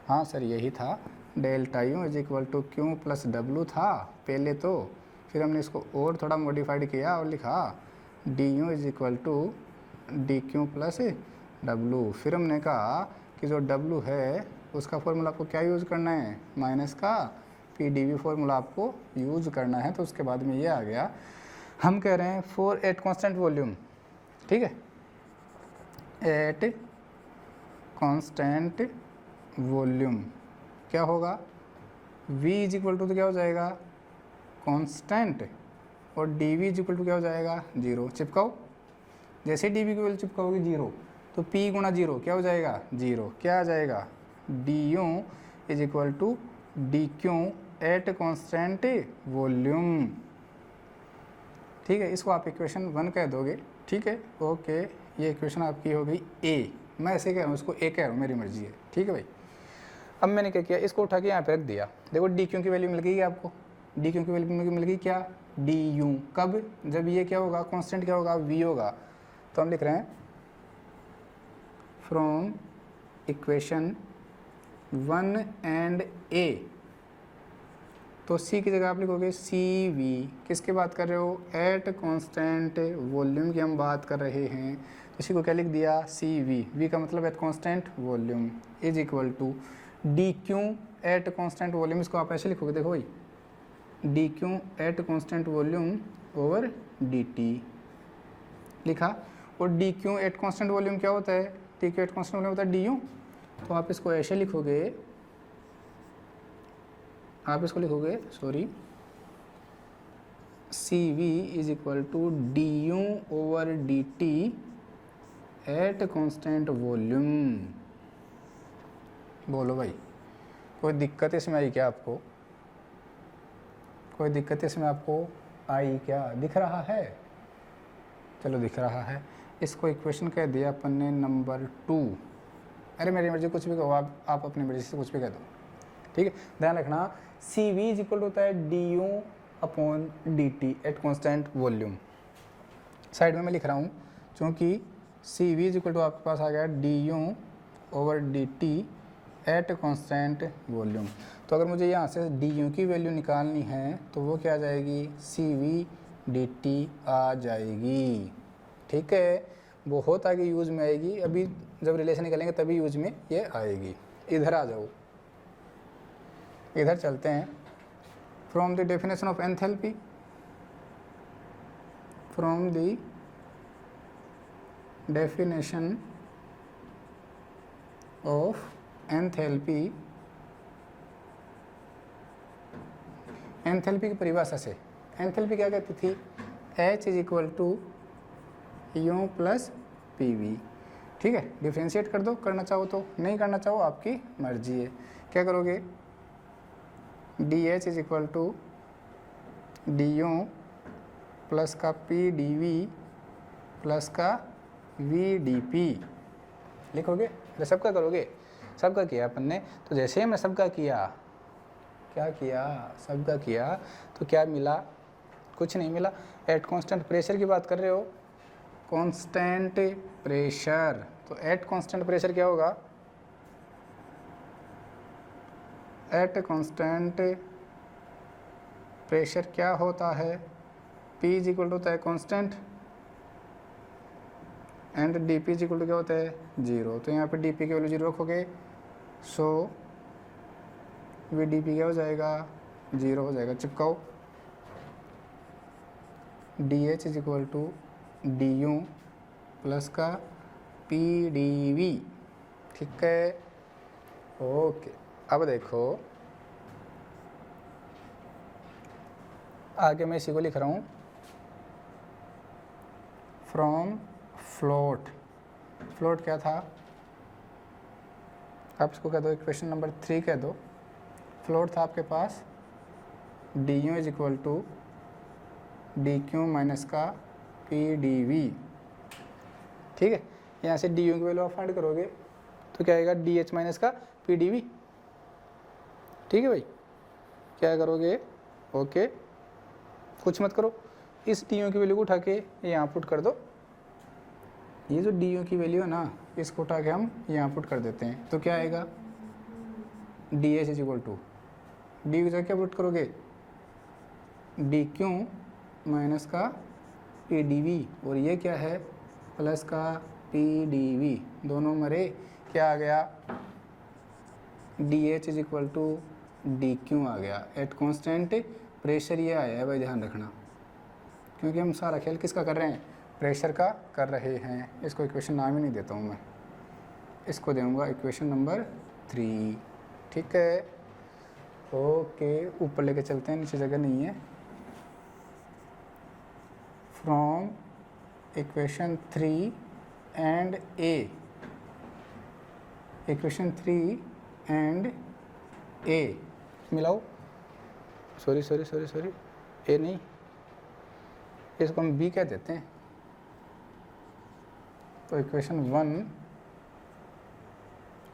हाँ सर यही था। Delta U is equal to Q plus W था पहले तो, फिर हमने इसको और थोड़ा मॉडिफाइड किया और लिखा du is equal to DQ plus W। फिर हमने कहा कि जो W है उसका फॉर्मूला आपको क्या यूज़ करना है, माइनस का PdV फॉर्मूला आपको यूज़ करना है। तो उसके बाद में ये आ गया, हम कह रहे हैं फॉर एट कांस्टेंट वॉल्यूम। ठीक है, एट कांस्टेंट वॉल्यूम क्या होगा, V इज इक्वल टू तो क्या हो जाएगा कांस्टेंट, और dV इज इक्वल टू क्या हो जाएगा 0। चिपकाओ, जैसे dV की वैल्यू चिपकाओगे 0 तो P गुणा 0 क्या हो जाएगा 0। क्या आ जाएगा, du is equal to DQ at constant volume. ठीक है, इसको आप इक्वेशन 1 कह दोगे। ठीक है, ओके, ये इक्वेशन आपकी हो गई A। मैं ऐसे कह रहा हूँ, इसको A कह रहा हूँ, मेरी मर्जी है। ठीक है भाई, अब मैंने क्या किया, इसको उठा के यहाँ पे रख दिया। देखो DQ की वैल्यू मिल गई आपको, DQ की वैल्यू मिल गई क्या, du। कब, जब ये क्या होगा, कांस्टेंट क्या होगा, V होगा। तो हम लिख रहे हैं फ्रॉम इक्वेशन 1 एंड A, तो C की जगह आप लिखोगे CV। किसकी बात कर रहे हो, एट कांस्टेंट वॉल्यूम की हम बात कर रहे हैं। इसी को क्या लिख दिया, सी वी का मतलब at constant volume is equal to D Q at constant volume. इसको आप ऐसे लिखोगे, देखो भाई, D Q at constant volume over D T लिखा। और D Q at constant volume क्या होता है, D Q at constant volume होता है डी यू। तो आप इसको ऐसे लिखोगे, sorry, C V is equal to D U over D T at constant volume. बोलो भाई, कोई दिक्कत इसमें आई क्या आपको? कोई दिक्कत इसमें आपको आई क्या? दिख रहा है? चलो दिख रहा है। इसको इक्वेशन कह दिया अपन ने नंबर 2। अरे मेरी मर्जी कुछ भी कहो, आप अपनी मर्जी से कुछ भी कह दो, ठीक है। ध्यान रखना, सी वी इज इक्वल होता है D you upon D T at constant volume. Side में मैं लिख रहा हूँ, क्योंकि सी वी इज इक्वल टू आपके पास आ गया D U over D T at constant volume. तो अगर मुझे यहाँ से डी यू की वैल्यू निकालनी है तो वो क्या आ जाएगी, सी वी डी टी आ जाएगी, ठीक है। बहुत आगे यूज़ में आएगी, अभी जब रिलेशन निकालेंगे तभी यूज में ये आएगी। इधर आ जाओ, इधर चलते हैं। From the definition of enthalpy, from the definition of enthalpy, enthalpy की परिभाषा से एंथैल्पी क्या कहती थी, H is equal to U plus P V, ठीक है। डिफ्रेंशिएट कर दो, करना चाहो तो, नहीं करना चाहो आपकी मर्जी है। क्या करोगे, D H is equal to D U plus का पी डी वी प्लस का वी डी पी लिखोगे। अरे सबका करोगे, सबका किया अपन ने। तो जैसे ही हमने सबका किया, क्या किया, सबका किया, तो क्या मिला, कुछ नहीं मिला। एट कांस्टेंट प्रेशर की बात कर रहे हो, कांस्टेंट प्रेशर, तो एट कांस्टेंट प्रेशर क्या होगा, एट कांस्टेंट प्रेशर क्या होता है, P इज इक्वल टू होता है constant and D P is equal to क्या होता है, 0। तो यहाँ पे डी पी की वैल्यू 0 रखोगे, सो वी डी पी क्या हो जाएगा, 0 हो जाएगा। चिपकाओ, D H is equal to D U plus का पी डी वी, ठीक है, ओके। अब देखो आगे मैं इसी को लिख रहा हूँ, फ्रॉम फ्लोट। फ्लोट क्या था, आप इसको कह दो इक्वेशन नंबर 3 कह दो। फ्लोट था आपके पास D U is equal to D Q minus का पी डी वी, ठीक है। यहाँ से डी यू की वैल्यू आप फाइंड करोगे तो क्या आएगा, डी एच माइनस का पी डी वी, ठीक है भाई। क्या करोगे, ओके, कुछ मत करो, इस डी यू की वैल्यू को उठा के यहाँ पुट कर दो। ये जो डी यू की वैल्यू है ना, इसको उठा के हम यहाँ पुट कर देते हैं, तो क्या आएगा, D H is equal to D U क्या पुट करोगे, डी क्यू माइनस का पी डी वी, और ये क्या है, प्लस का पी डी वी, दोनों मरे, क्या आ गया, D H is equal to D Q आ गया। एट कॉन्स्टेंट प्रेशर ये आया है भाई, ध्यान रखना, क्योंकि हम सारा खेल किसका कर रहे हैं, प्रेशर का कर रहे हैं। इसको इक्वेशन नाम ही नहीं देता हूँ मैं, इसको दूंगा इक्वेशन नंबर 3, ठीक है, ओके। ऊपर लेके चलते हैं, नीचे जगह नहीं है। From equation 3 and A, equation 3 and A मिलाओ, सॉरी, ए नहीं, इसको हम बी कह देते हैं। तो इक्वेशन 1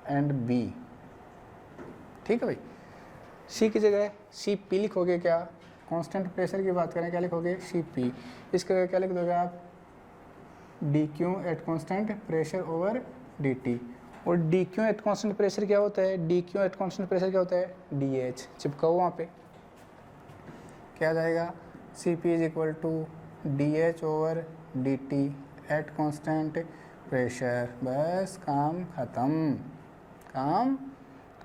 एंड बी, ठीक है भाई। सी की जगह सी पी लिखोगे, क्या, कांस्टेंट प्रेशर की बात करें, क्या लिखोगे, सी पी। इसके जगह क्या लिख दोगे आप, D Q at constant pressure over D T. और D Q at constant pressure क्या होता है, D Q at constant pressure क्या होता है, डी एच। चिपकाओ वहाँ पे, क्या आ जाएगा, C P is equal to D H over D T at constant pressure, बस काम ख़त्म, काम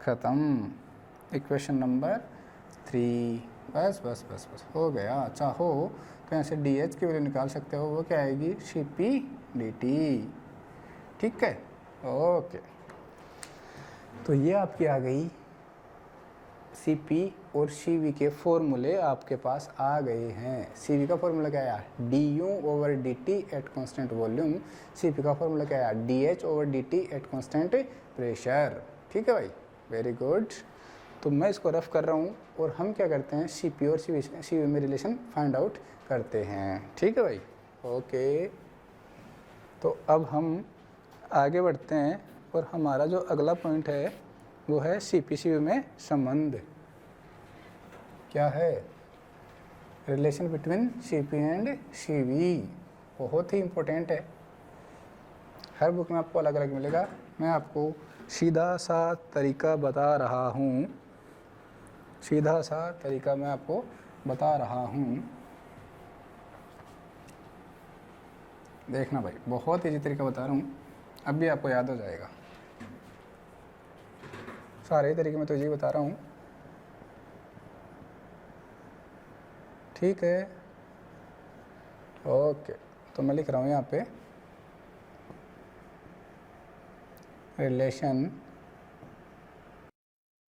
ख़त्म। इक्वेशन नंबर 3, बस बस बस बस हो गया। चाहो तो यहाँ से डी एच की वैल्यू निकाल सकते हो, वो क्या आएगी, सी पी डी टी। ठीक है, ओके। तो ये आपकी आ गई सी पी और सी वी के फॉर्मूले आपके पास आ गए हैं। सी वी का फॉर्मूला क्या आया, D U over D T at constant volume. C P का फॉर्मूला क्या आया, D H over D T at constant pressure. ठीक है भाई, वेरी गुड। तो मैं इसको रफ कर रहा हूँ और हम क्या करते हैं, सी पी और सी वी में रिलेशन फाइंड आउट करते हैं। ठीक है भाई, ओके। तो अब हम आगे बढ़ते हैं और हमारा जो अगला पॉइंट है वो है सी पी सी वी में संबंध। क्या है, relation between C P and C V. बहुत ही इम्पोर्टेंट है, हर बुक में आपको अलग अलग मिलेगा। मैं आपको सीधा सा तरीका बता रहा हूँ, सीधा सा तरीका मैं आपको बता रहा हूँ। देखना भाई, बहुत ईजी तरीका बता रहा हूँ, अब भी आपको याद हो जाएगा। सारे तरीके मैं तो यही बता रहा हूँ। ठीक है, ओके। तो मैं लिख रहा हूँ यहाँ पे रिलेशन